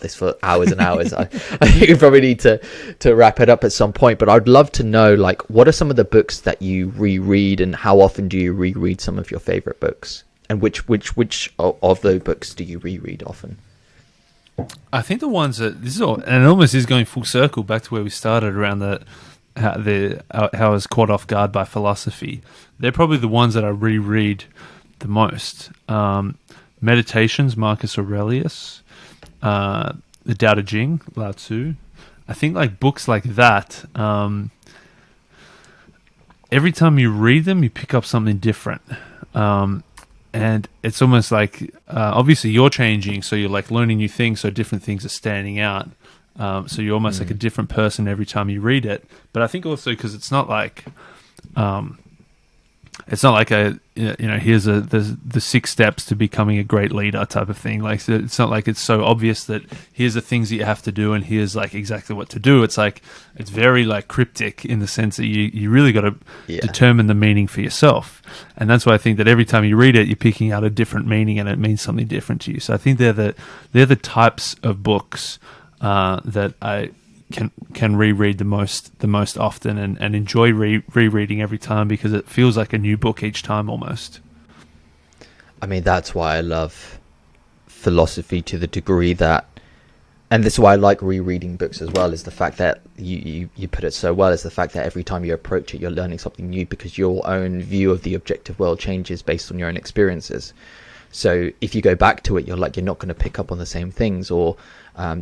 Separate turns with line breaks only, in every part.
this for hours and hours. I think we probably need to wrap it up at some point, but I'd love to know, like, what are some of the books that you reread, and how often do you reread some of your favorite books, and which of those books do you reread often?
I think the ones that this is all, and it almost is going full circle back to where we started around how I was caught off guard by philosophy. They're probably the ones that I reread the most. Meditations, Marcus Aurelius, the Tao Te Ching, Lao Tzu. I think like books like that, every time you read them, you pick up something different. And it's almost like, obviously you're changing, so you're like learning new things, so different things are standing out. So you're almost like a different person every time you read it. But I think also because it's not like here's the 6 steps to becoming a great leader type of thing. Like, it's not like it's so obvious that here's the things that you have to do and here's like exactly what to do. It's like, it's very like cryptic in the sense that you really got to determine the meaning for yourself. And that's why I think that every time you read it, you're picking out a different meaning and it means something different to you. So I think they're the types of books that I can reread the most often and enjoy rereading every time, because it feels like a new book each time almost.
I mean, that's why I love philosophy to the degree that, and this is why I like rereading books as well, is the fact that you put it so well, is the fact that every time you approach it, you're learning something new, because your own view of the objective world changes based on your own experiences. So if you go back to it, you're not going to pick up on the same things, or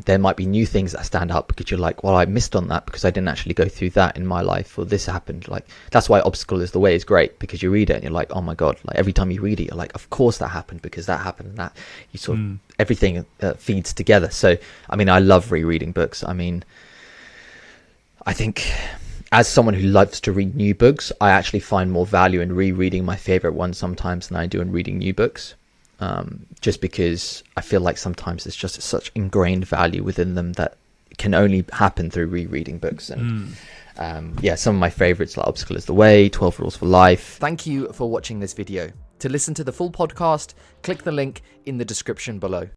there might be new things that stand out because you're like, well, I missed on that because I didn't actually go through that in my life, or this happened. Like, that's why Obstacle is the Way is great, because you read it and you're like, oh my God, like every time you read it, you're like, of course that happened because that happened, and that you sort of everything feeds together. So, I mean, I love rereading books. I mean, I think as someone who loves to read new books, I actually find more value in rereading my favorite ones sometimes than I do in reading new books. Just because I feel like sometimes there's just such ingrained value within them that can only happen through rereading books. And some of my favorites, like Obstacle is the Way, 12 Rules for Life. Thank you for watching this video. To listen to the full podcast, click the link in the description below.